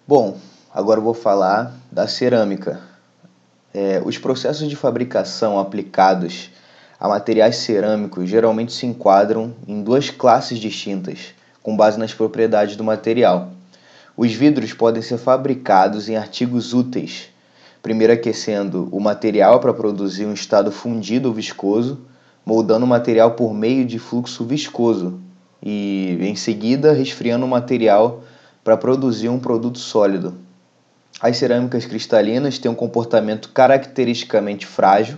Bom, agora eu vou falar da cerâmica. Os processos de fabricação aplicados a materiais cerâmicos geralmente se enquadram em duas classes distintas, com base nas propriedades do material. Os vidros podem ser fabricados em artigos úteis, primeiro aquecendo o material para produzir um estado fundido ou viscoso, moldando o material por meio de fluxo viscoso e, em seguida, resfriando o material para produzir um produto sólido. As cerâmicas cristalinas têm um comportamento caracteristicamente frágil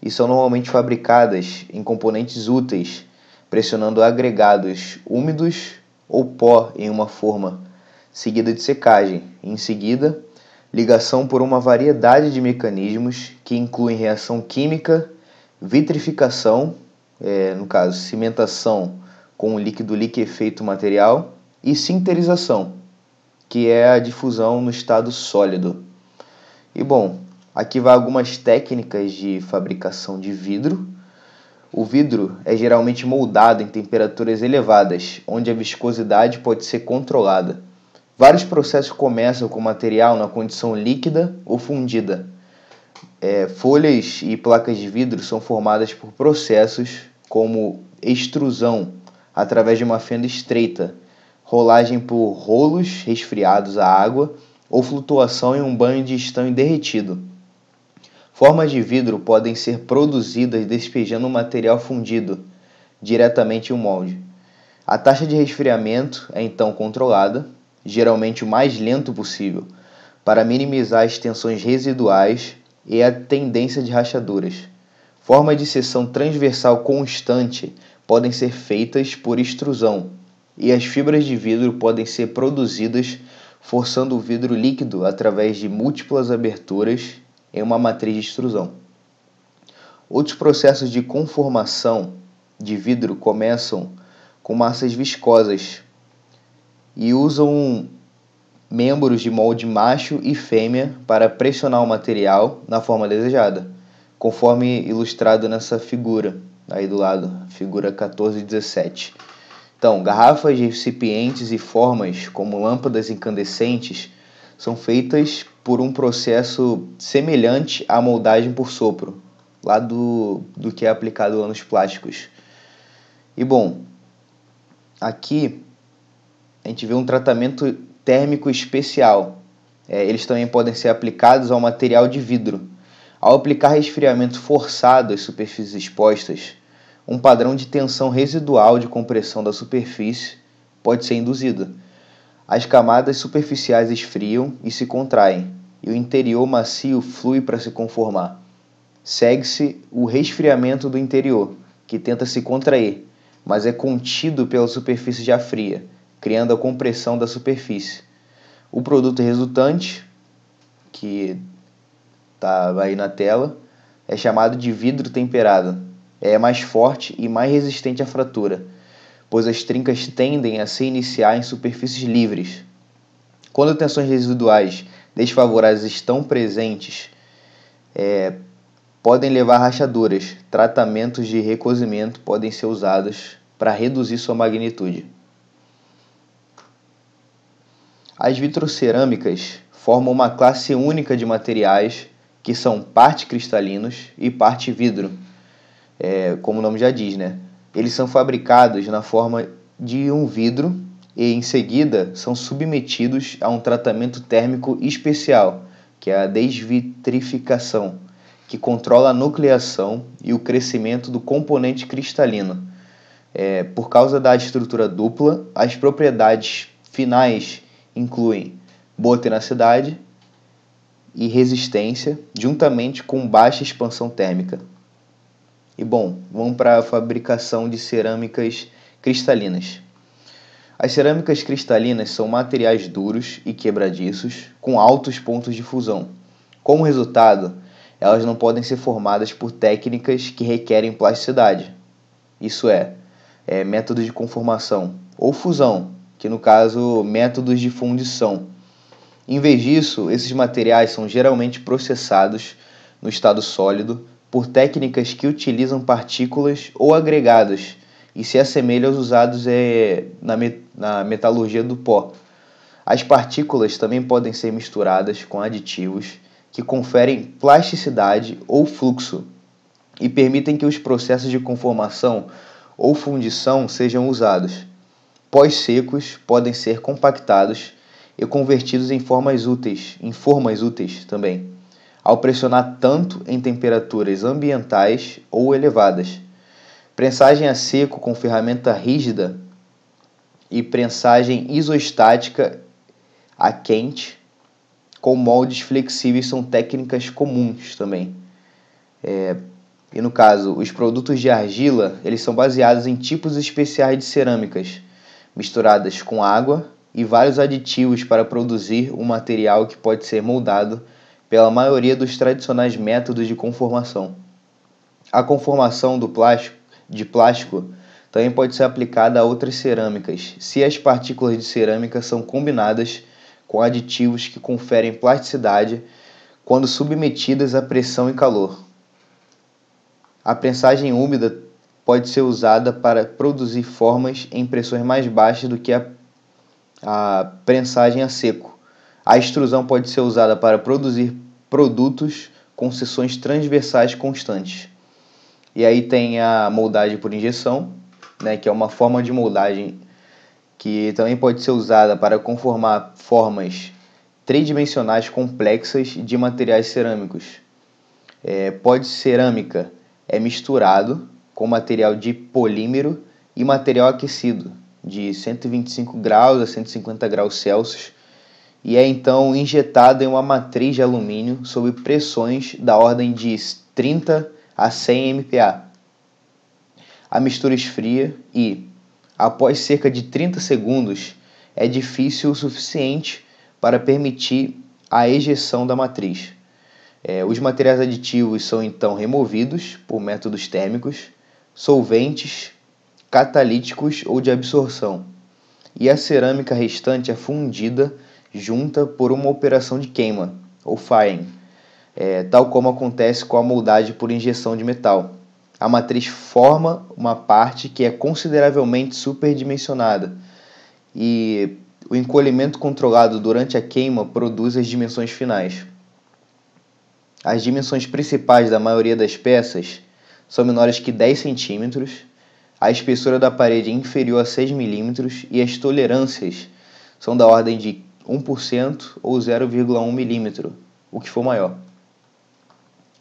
e são normalmente fabricadas em componentes úteis, pressionando agregados úmidos ou pó em uma forma, seguida de secagem, e em seguida, ligação por uma variedade de mecanismos que incluem reação química, vitrificação, no caso, cimentação com o líquido liquefeito material, e sinterização, que é a difusão no estado sólido. E bom, aqui vai algumas técnicas de fabricação de vidro. O vidro é geralmente moldado em temperaturas elevadas, onde a viscosidade pode ser controlada. Vários processos começam com o material na condição líquida ou fundida. Folhas e placas de vidro são formadas por processos como extrusão, através de uma fenda estreita, rolagem por rolos resfriados à água ou flutuação em um banho de estanho derretido. Formas de vidro podem ser produzidas despejando o material fundido diretamente em um molde. A taxa de resfriamento é então controlada, geralmente o mais lento possível, para minimizar as tensões residuais e a tendência de rachaduras. Formas de seção transversal constante podem ser feitas por extrusão, e as fibras de vidro podem ser produzidas forçando o vidro líquido através de múltiplas aberturas em uma matriz de extrusão. Outros processos de conformação de vidro começam com massas viscosas e usam membros de molde macho e fêmea para pressionar o material na forma desejada, conforme ilustrado nessa figura aí do lado, figura 14 e 17. Então, garrafas, recipientes e formas, como lâmpadas incandescentes, são feitas por um processo semelhante à moldagem por sopro, lá do que é aplicado lá nos plásticos. E bom, aqui a gente vê um tratamento térmico especial. Eles também podem ser aplicados ao material de vidro. Ao aplicar resfriamento forçado às superfícies expostas, um padrão de tensão residual de compressão da superfície pode ser induzido. As camadas superficiais esfriam e se contraem, e o interior macio flui para se conformar. Segue-se o resfriamento do interior, que tenta se contrair, mas é contido pela superfície já fria, criando a compressão da superfície. O produto resultante, que está aí na tela, é chamado de vidro temperado. É mais forte e mais resistente à fratura, pois as trincas tendem a se iniciar em superfícies livres. Quando tensões residuais desfavoráveis estão presentes, podem levar a rachaduras. Tratamentos de recozimento podem ser usados para reduzir sua magnitude. As vitrocerâmicas formam uma classe única de materiais que são parte cristalinos e parte vidro. Como o nome já diz, né? Eles são fabricados na forma de um vidro e, em seguida, são submetidos a um tratamento térmico especial, que é a desvitrificação, que controla a nucleação e o crescimento do componente cristalino. Por causa da estrutura dupla, as propriedades finais incluem boa tenacidade e resistência, juntamente com baixa expansão térmica. E bom, vamos para a fabricação de cerâmicas cristalinas. As cerâmicas cristalinas são materiais duros e quebradiços com altos pontos de fusão. Como resultado, elas não podem ser formadas por técnicas que requerem plasticidade. Isso métodos de conformação, ou fusão, que no caso, métodos de fundição. Em vez disso, esses materiais são geralmente processados no estado sólido por técnicas que utilizam partículas ou agregados e se assemelham aos usados na metalurgia do pó. As partículas também podem ser misturadas com aditivos que conferem plasticidade ou fluxo e permitem que os processos de conformação ou fundição sejam usados. Pós-secos podem ser compactados e convertidos em formas úteis também, ao pressionar tanto em temperaturas ambientais ou elevadas. Prensagem a seco com ferramenta rígida e prensagem isostática a quente com moldes flexíveis são técnicas comuns também. E no caso, os produtos de argila, eles são baseados em tipos especiais de cerâmicas, misturadas com água e vários aditivos para produzir um material que pode ser moldado pela maioria dos tradicionais métodos de conformação. A conformação de plástico também pode ser aplicada a outras cerâmicas, se as partículas de cerâmica são combinadas com aditivos que conferem plasticidade quando submetidas a pressão e calor. A prensagem úmida pode ser usada para produzir formas em pressões mais baixas do que a prensagem a seco. A extrusão pode ser usada para produzir produtos com seções transversais constantes. E aí tem a moldagem por injeção, né, que é uma forma de moldagem que também pode ser usada para conformar formas tridimensionais complexas de materiais cerâmicos. Pós-cerâmica é misturado com material de polímero e material aquecido, de 125 graus a 150 graus Celsius, e é então injetado em uma matriz de alumínio sob pressões da ordem de 30 a 100 MPa. A mistura esfria e, após cerca de 30 segundos, é difícil o suficiente para permitir a ejeção da matriz. Os materiais aditivos são então removidos por métodos térmicos, solventes, catalíticos ou de absorção, e a cerâmica restante é fundida junta por uma operação de queima, ou firing, tal como acontece com a moldagem por injeção de metal. A matriz forma uma parte que é consideravelmente superdimensionada e o encolhimento controlado durante a queima produz as dimensões finais. As dimensões principais da maioria das peças são menores que 10 centímetros, a espessura da parede é inferior a 6 milímetros e as tolerâncias são da ordem de 1% ou 0,1 milímetro, o que for maior.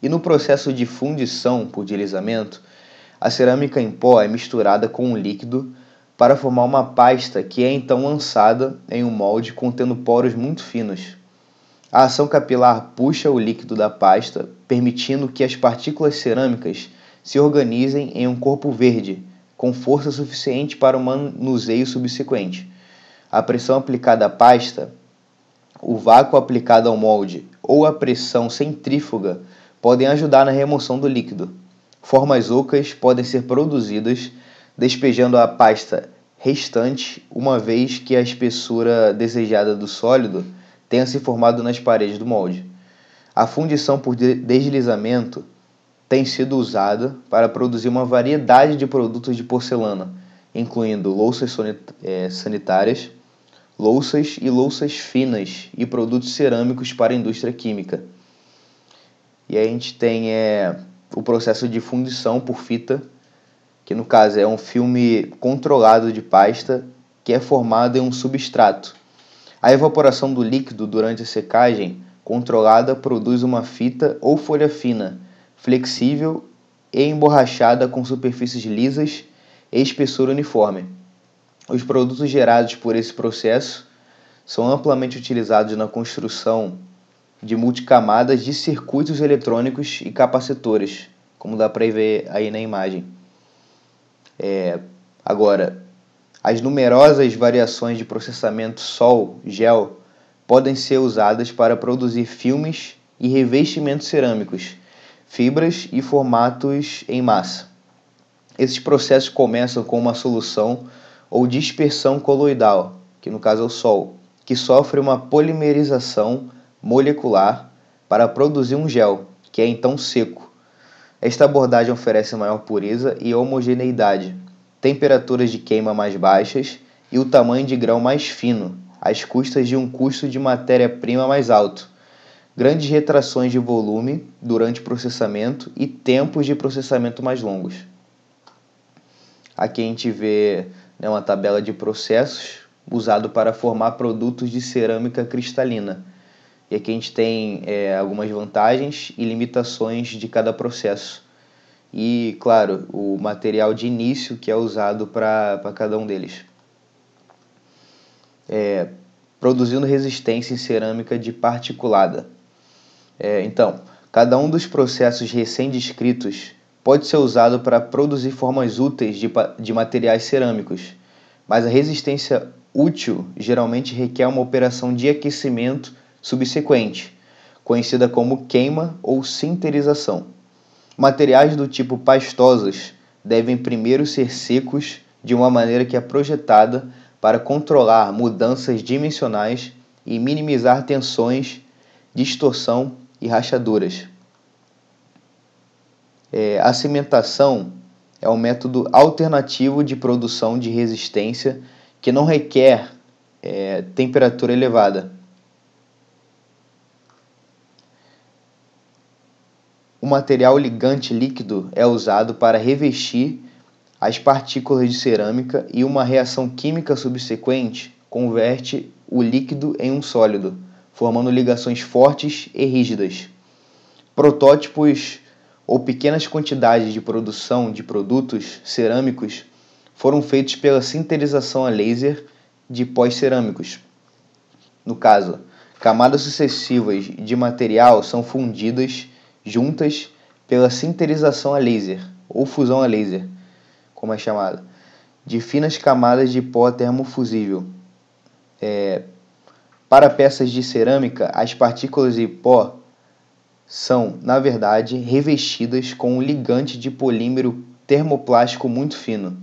E no processo de fundição por deslizamento, a cerâmica em pó é misturada com um líquido para formar uma pasta que é então lançada em um molde contendo poros muito finos. A ação capilar puxa o líquido da pasta, permitindo que as partículas cerâmicas se organizem em um corpo verde, com força suficiente para o manuseio subsequente. A pressão aplicada à pasta, o vácuo aplicado ao molde ou a pressão centrífuga podem ajudar na remoção do líquido. Formas ocas podem ser produzidas despejando a pasta restante, uma vez que a espessura desejada do sólido tenha se formado nas paredes do molde. A fundição por deslizamento tem sido usada para produzir uma variedade de produtos de porcelana, incluindo louças sanitárias, louças e louças finas e produtos cerâmicos para a indústria química. E aí a gente tem o processo de fundição por fita, que no caso é um filme controlado de pasta que é formado em um substrato. A evaporação do líquido durante a secagem controlada produz uma fita ou folha fina, flexível e emborrachada com superfícies lisas e espessura uniforme. Os produtos gerados por esse processo são amplamente utilizados na construção de multicamadas de circuitos eletrônicos e capacitores, como dá para ver aí na imagem. Agora, as numerosas variações de processamento sol-gel podem ser usadas para produzir filmes e revestimentos cerâmicos, fibras e formatos em massa. Esses processos começam com uma solução ou dispersão coloidal, que no caso é o sol, que sofre uma polimerização molecular para produzir um gel, que é então seco. Esta abordagem oferece maior pureza e homogeneidade, temperaturas de queima mais baixas e o tamanho de grão mais fino, às custas de um custo de matéria-prima mais alto, grandes retrações de volume durante o processamento e tempos de processamento mais longos. Aqui a gente vê, né, uma tabela de processos usado para formar produtos de cerâmica cristalina. E aqui a gente tem algumas vantagens e limitações de cada processo. E, claro, o material de início que é usado para cada um deles. Produzindo resistência em cerâmica de particulada. Então, cada um dos processos recém-descritos pode ser usado para produzir formas úteis de materiais cerâmicos, mas a resistência útil geralmente requer uma operação de aquecimento subsequente, conhecida como queima ou sinterização. Materiais do tipo pastosos devem primeiro ser secos de uma maneira que é projetada para controlar mudanças dimensionais e minimizar tensões, distorção e rachaduras. A cimentação é um método alternativo de produção de resistência que não requer temperatura elevada. O material ligante líquido é usado para revestir as partículas de cerâmica e uma reação química subsequente converte o líquido em um sólido, formando ligações fortes e rígidas. Protótipos ou pequenas quantidades de produção de produtos cerâmicos foram feitos pela sinterização a laser de pós-cerâmicos. No caso, camadas sucessivas de material são fundidas juntas pela sinterização a laser, ou fusão a laser, como é chamada, de finas camadas de pó termofusível. Para peças de cerâmica, as partículas de pó são, na verdade, revestidas com um ligante de polímero termoplástico muito fino.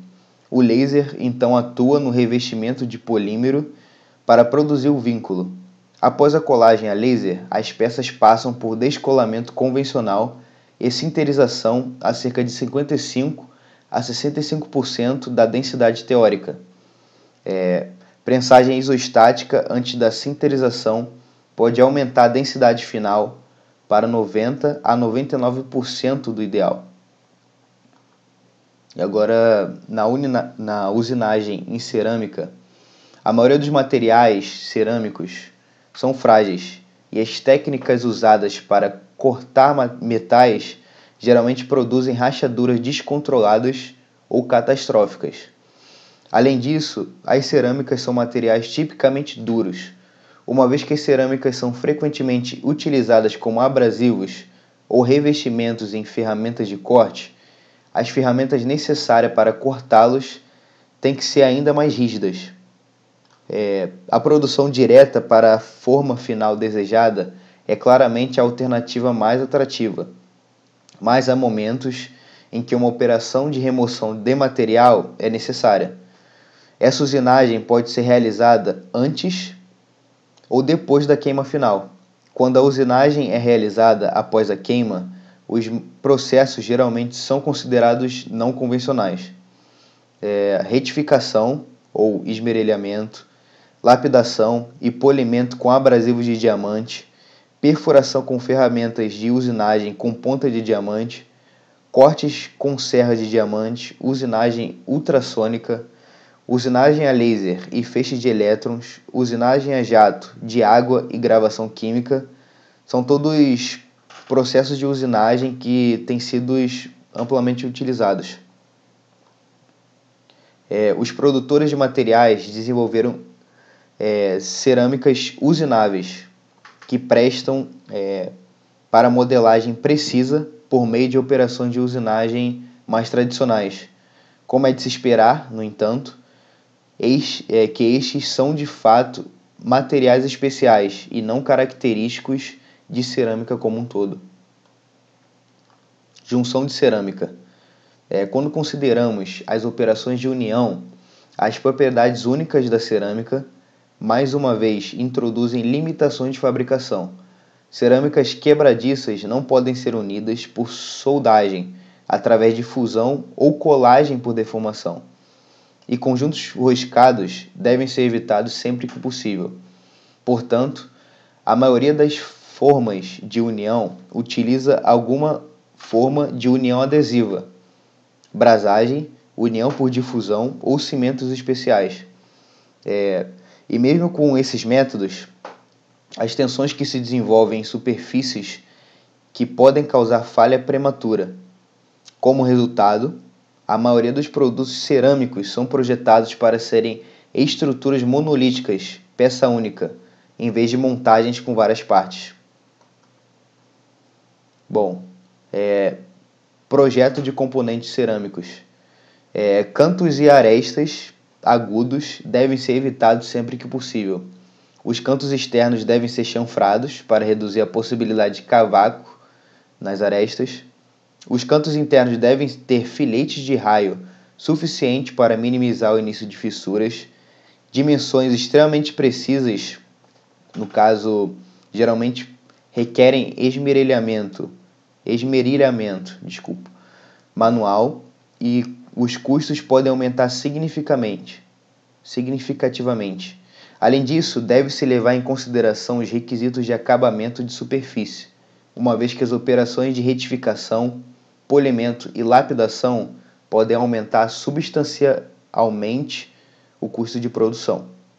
O laser, então, atua no revestimento de polímero para produzir o vínculo. Após a colagem a laser, as peças passam por descolamento convencional e sinterização a cerca de 55 a 65% da densidade teórica. Prensagem isostática antes da sinterização pode aumentar a densidade final para 90 a 99% do ideal. E agora, na usinagem em cerâmica, a maioria dos materiais cerâmicos são frágeis e as técnicas usadas para cortar metais geralmente produzem rachaduras descontroladas ou catastróficas. Além disso, as cerâmicas são materiais tipicamente duros, uma vez que as cerâmicas são frequentemente utilizadas como abrasivos ou revestimentos em ferramentas de corte. As ferramentas necessárias para cortá-los têm que ser ainda mais rígidas. A produção direta para a forma final desejada é claramente a alternativa mais atrativa, mas há momentos em que uma operação de remoção de material é necessária. Essa usinagem pode ser realizada antes ou depois da queima final. Quando a usinagem é realizada após a queima, os processos geralmente são considerados não convencionais. Retificação ou esmerilhamento, lapidação e polimento com abrasivos de diamante, perfuração com ferramentas de usinagem com ponta de diamante, cortes com serra de diamante, usinagem ultrassônica, usinagem a laser e feixe de elétrons, usinagem a jato de água e gravação química, são todos processos de usinagem que têm sido amplamente utilizados. Os produtores de materiais desenvolveram cerâmicas usináveis, que prestam para modelagem precisa por meio de operações de usinagem mais tradicionais. Como é de se esperar, no entanto, que estes são de fato materiais especiais e não característicos de cerâmica como um todo. Junção de cerâmica. Quando consideramos as operações de união, as propriedades únicas da cerâmica, mais uma vez, introduzem limitações de fabricação. Cerâmicas quebradiças não podem ser unidas por soldagem, através de fusão ou colagem por deformação. e conjuntos roscados devem ser evitados sempre que possível. Portanto, a maioria das formas de união utiliza alguma forma de união adesiva, brasagem, união por difusão ou cimentos especiais. E mesmo com esses métodos, as tensões que se desenvolvem em superfícies que podem causar falha prematura. Como resultado, a maioria dos produtos cerâmicos são projetados para serem estruturas monolíticas, peça única, em vez de montagens com várias partes. Bom, projeto de componentes cerâmicos. Cantos e arestas agudos devem ser evitados sempre que possível. Os cantos externos devem ser chanfrados para reduzir a possibilidade de cavaco nas arestas. Os cantos internos devem ter filetes de raio suficiente para minimizar o início de fissuras. Dimensões extremamente precisas, no caso, geralmente requerem esmerilhamento manual, e os custos podem aumentar significativamente. Além disso, deve-se levar em consideração os requisitos de acabamento de superfície, uma vez que as operações de retificação, polimento e lapidação podem aumentar substancialmente o custo de produção.